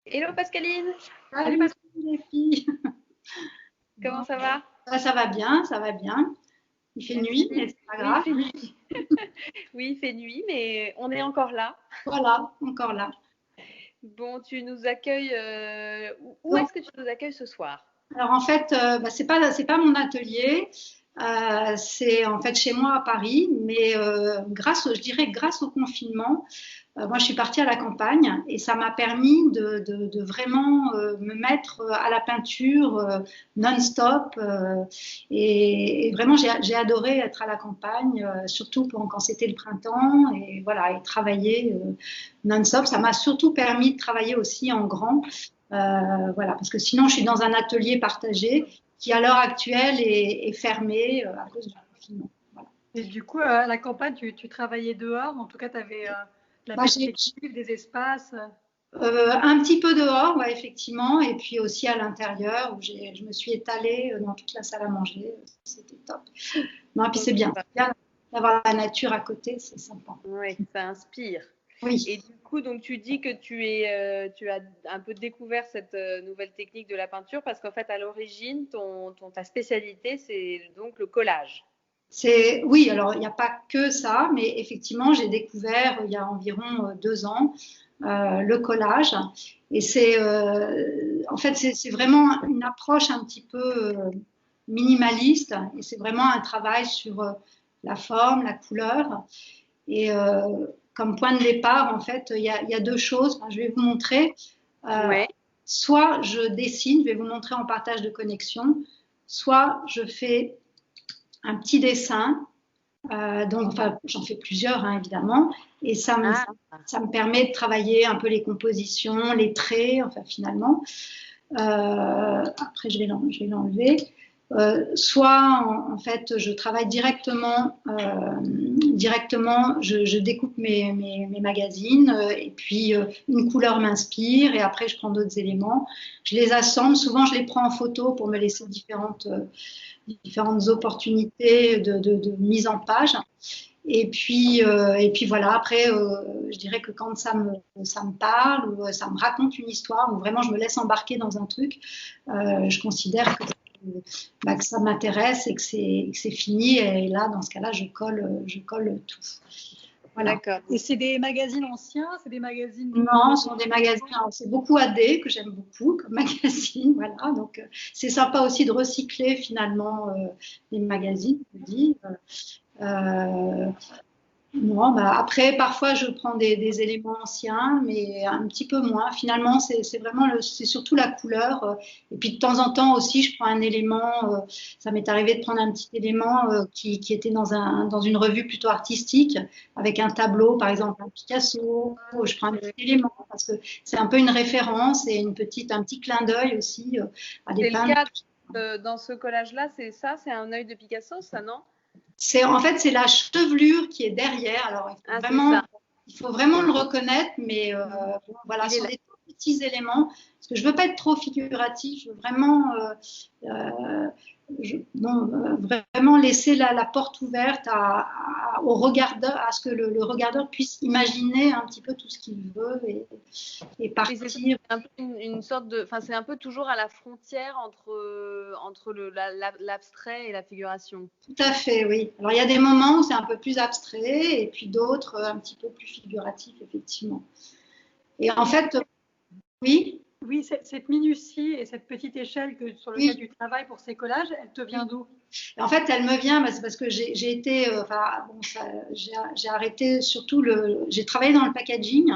Hello Pascaline, Salut les filles. comment Bon, ça va? ça va bien, ça va bien. Il fait nuit, mais Merci. c'est pas Oui, il grave. fait nuit. Oui, il fait nuit, mais on est encore là. Voilà, encore là. Bon, tu nous accueilles. Où Donc, est-ce que tu nous accueilles ce soir? alors en fait, c'est pas mon atelier. C'est en fait chez moi à Paris, mais je dirais grâce au confinement, moi je suis partie à la campagne et ça m'a permis de vraiment me mettre à la peinture non-stop. Et vraiment, j'ai adoré être à la campagne, surtout quand c'était le printemps et voilà, et travailler non-stop. Ça m'a surtout permis de travailler aussi en grand. Voilà, parce que sinon, je suis dans un atelier partagé qui, à l'heure actuelle, est fermé à cause du confinement. Voilà. Et du coup, à la campagne, tu travaillais dehors. En tout cas, tu avais de la Bah, perspective, des espaces. un petit peu dehors, ouais, effectivement, et puis aussi à l'intérieur où je me suis étalée dans toute la salle à manger. C'était top. Non, et puis Donc, c'est bien d'avoir la nature à côté, c'est sympa. oui, ça inspire. Oui. Et du coup, donc tu dis que tu as un peu découvert cette nouvelle technique de la peinture parce qu'en fait, à l'origine, ta spécialité, c'est donc le collage. Oui, alors il n'y a pas que ça, mais effectivement, j'ai découvert il y a environ 2 ans le collage. Et en fait, c'est vraiment une approche un petit peu minimaliste. Et c'est vraiment un travail sur la forme, la couleur. Et comme point de départ, en fait, il y a deux choses. Enfin, je vais vous montrer. Euh, Ouais. Soit je dessine, je vais vous montrer en partage de connexion, soit je fais un petit dessin. Donc, enfin, j'en fais plusieurs, hein, évidemment, et Ah, ça me permet de travailler un peu les compositions, les traits, enfin, finalement. Après, je vais l'enlever. Soit, en fait, je travaille directement, je découpe mes magazines, et puis une couleur m'inspire, et après, je prends d'autres éléments. Je les assemble. Souvent, je les prends en photo pour me laisser différentes opportunités de mise en page. Et puis voilà, après, je dirais que quand ça me parle ou ça me raconte une histoire, ou vraiment je me laisse embarquer dans un truc, je considère que ça m'intéresse et que c'est fini. Et là, dans ce cas-là, je colle tout. Voilà. d'accord. Et c'est des magazines anciens, c'est des magazines Non, ce de sont des magazines, alors, c'est beaucoup AD que j'aime beaucoup comme magazine, voilà. Donc, c'est sympa aussi de recycler finalement les magazines, je dis. Euh, Non, bah après, parfois, je prends des éléments anciens, mais un petit peu moins. Finalement, c'est surtout la couleur. Et puis, de temps en temps aussi, je prends un élément. Ça m'est arrivé de prendre un petit élément qui était dans une revue plutôt artistique, avec un tableau, par exemple, un Picasso. Je prends un petit élément parce que c'est un peu une référence et un petit clin d'œil aussi à des C'est le peintres. cas dans ce collage-là, c'est ça, c'est un œil de Picasso, ça, non? En fait, c'est la chevelure qui est derrière. Alors, Ah, c'est ça. il faut vraiment le reconnaître, mais bon, voilà, Il ce est sont là. des tout petits éléments. Parce que je veux pas être trop figuratif, je veux vraiment, euh, bon, vraiment laisser la porte ouverte au regardeur, à ce que le regardeur puisse imaginer un petit peu tout ce qu'il veut et Oui, c'est ça. partir. C'est un peu une sorte de, enfin, c'est un peu toujours à la frontière entre l'abstrait et la figuration. Tout à fait, oui. Alors, il y a des moments où c'est un peu plus abstrait et puis d'autres un petit peu plus figuratifs, effectivement. Et en fait, oui. Oui, cette minutie et cette petite échelle sur laquelle Oui, tu travailles pour ces collages, elle te vient oui. d'où? En fait, elle me vient, c'est parce que j'ai été, enfin, bon, j'ai arrêté surtout j'ai travaillé dans le packaging.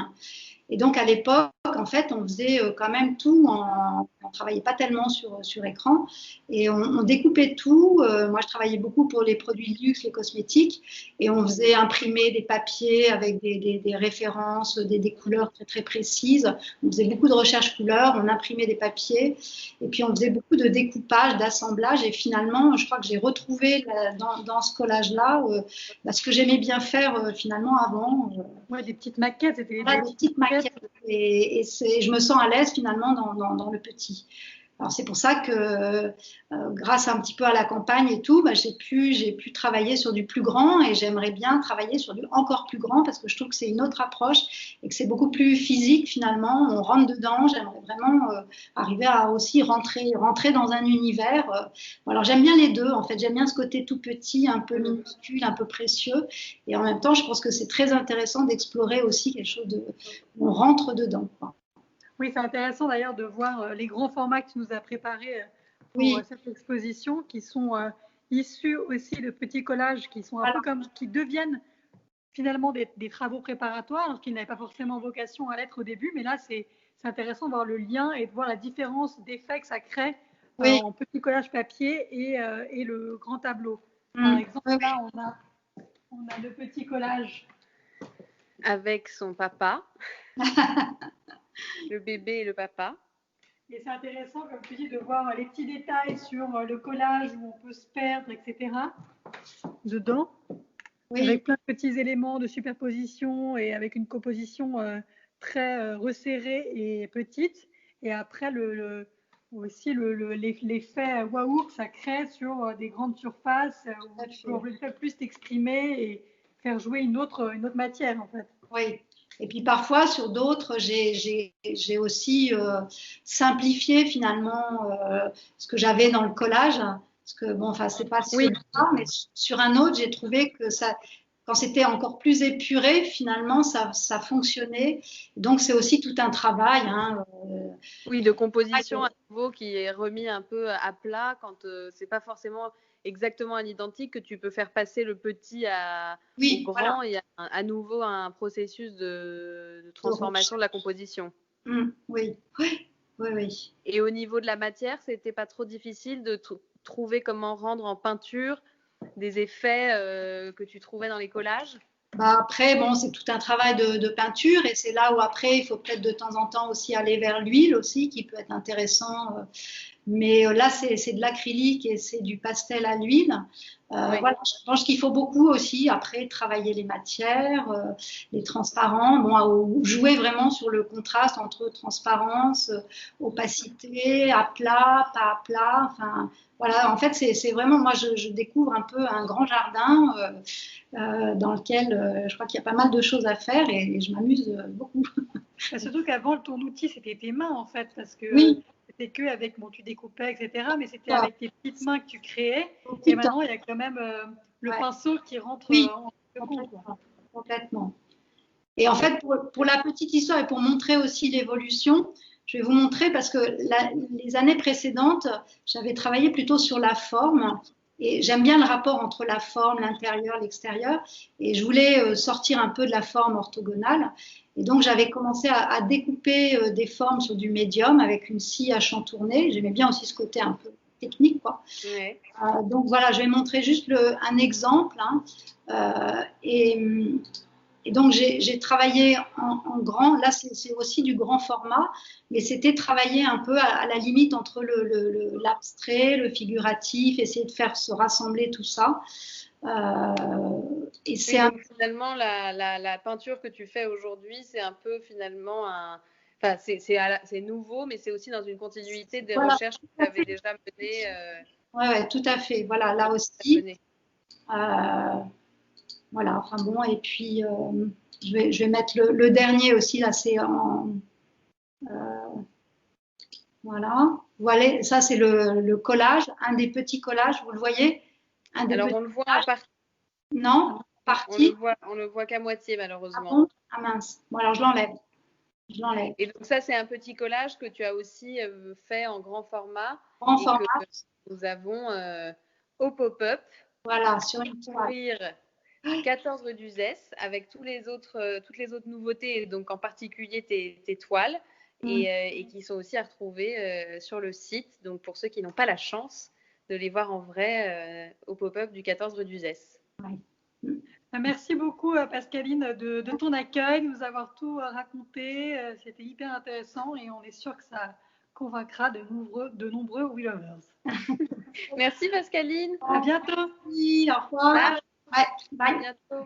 Et donc, à l'époque, en fait, on faisait quand même tout. On travaillait pas tellement sur écran. Et on découpait tout. Moi, je travaillais beaucoup pour les produits de luxe, les cosmétiques. Et on faisait imprimer des papiers avec des références, des couleurs très, très précises. On faisait beaucoup de recherches couleurs. On imprimait des papiers. Et puis, on faisait beaucoup de découpage, d'assemblage. Et finalement, je crois que j'ai retrouvé dans ce collage-là ce que j'aimais bien faire finalement avant. Ouais, des petites maquettes, c'était Voilà, des des petites petites maquettes. maquettes. Et je me sens à l'aise finalement dans le petit. Alors c'est pour ça que grâce un petit peu à la campagne et tout, bah, j'ai pu travailler sur du plus grand et j'aimerais bien travailler sur du encore plus grand parce que je trouve que c'est une autre approche et que c'est beaucoup plus physique finalement. On rentre dedans. J'aimerais vraiment arriver à aussi rentrer dans un univers. Bon, alors j'aime bien les deux en fait. J'aime bien ce côté tout petit, un peu minuscule, un peu précieux et en même temps je pense que c'est très intéressant d'explorer aussi quelque chose de où on rentre dedans, quoi. Oui, c'est intéressant d'ailleurs de voir les grands formats que tu nous as préparés pour Oui, cette exposition, qui sont issus aussi de petits collages qui sont un voilà. peu comme, qui deviennent finalement des travaux préparatoires, alors qu'ils n'avaient pas forcément vocation à l'être au début, mais là c'est intéressant de voir le lien et de voir la différence d'effet que ça crée Oui. en petit collage papier et le grand tableau. Par Mm. exemple, Oui, là on a le petit collage. Avec son papa, le bébé et le papa. Et c'est intéressant, comme tu dis, de voir les petits détails sur le collage où on peut se perdre, etc. dedans, oui, avec plein de petits éléments de superposition et avec une composition très resserrée et petite. Et après, aussi l'effet waouh que ça crée sur des grandes surfaces tout à où tu peux en fait. plus t'exprimer et faire jouer une autre matière, en fait. Oui. Et puis parfois, sur d'autres, j'ai aussi simplifié finalement ce que j'avais dans le collage. Parce que, bon, enfin, c'est pas Oui, celui-là, mais sur un autre, j'ai trouvé que ça, quand c'était encore plus épuré, finalement, ça fonctionnait. Donc, c'est aussi tout un travail, hein, oui, de composition à nouveau qui est remis un peu à plat quand c'est pas forcément exactement à l'identique, que tu peux faire passer le petit au oui, voilà. grand et à nouveau un processus de transformation de la composition. Oui, oui, oui, oui. Et au niveau de la matière, c'était pas trop difficile de trouver comment rendre en peinture des effets que tu trouvais dans les collages? Bah après, bon, c'est tout un travail de peinture et c'est là où après, il faut peut-être de temps en temps aussi aller vers l'huile aussi, qui peut être intéressant. Mais là, c'est de l'acrylique et c'est du pastel à l'huile. Oui. Voilà, je pense qu'il faut beaucoup aussi après travailler les matières, les transparents, bon, jouer vraiment sur le contraste entre transparence, opacité, à plat, pas à plat. Enfin, voilà, en fait, c'est vraiment, moi, je découvre un peu un grand jardin dans lequel je crois qu'il y a pas mal de choses à faire et je m'amuse beaucoup. Et surtout qu'avant, ton outil, c'était tes mains, en fait, parce que Oui, c'était que avec, bon, tu découpais, etc., mais c'était ça, avec tes petites mains que tu créais. au Et petit temps. maintenant, il y a quand même le Ouais. pinceau qui rentre Oui, en compte, quoi. complètement, complètement. Et en fait, pour la petite histoire et pour montrer aussi l'évolution, je vais vous montrer parce que les années précédentes, j'avais travaillé plutôt sur la forme et j'aime bien le rapport entre la forme, l'intérieur, l'extérieur et je voulais sortir un peu de la forme orthogonale. Et donc, j'avais commencé à découper des formes sur du médium avec une scie à chantourner. J'aimais bien aussi ce côté un peu technique, quoi. Ouais. Donc voilà, je vais montrer juste un exemple, hein. Et donc, j'ai travaillé en grand. Là, c'est aussi du grand format, mais c'était travailler un peu à la limite entre l'abstrait, le figuratif, essayer de faire se rassembler tout ça. Et c'est Oui, un. donc finalement, la peinture que tu fais aujourd'hui, c'est un peu finalement un. Enfin, c'est nouveau, mais c'est aussi dans une continuité des Voilà, recherches que tout tu à avais fait. déjà menées. Ouais, ouais, tout à fait. Voilà, là aussi. Menées. Euh, voilà, enfin bon, et puis je vais mettre le dernier aussi, là, c'est en. euh, Voilà. Voilà, ça c'est le collage, un des petits collages, vous le voyez? Un des Alors, petits on le voit en collages. partie. Non, partie. On le voit qu'à moitié, Ah malheureusement. bon? Ah mince. Bon alors je l'enlève. Je l'enlève. Et donc ça, c'est un petit collage que tu as aussi fait en grand format Grand et que format. nous avons au pop-up Voilà, pour sur une toile. découvrir 14 rue d'Uzès avec toutes les autres nouveautés, et donc en particulier tes toiles, Mm. et qui sont aussi à retrouver sur le site. Donc pour ceux qui n'ont pas la chance de les voir en vrai au pop-up du 14 rue d'Uzès. Ouais. Mm. Merci beaucoup, Pascaline, de ton accueil, de nous avoir tout raconté. C'était hyper intéressant et on est sûr que ça convaincra de nombreux We Lovers. Merci Pascaline. À bientôt. Merci, au revoir. Bye. Ouais, À bye. bientôt.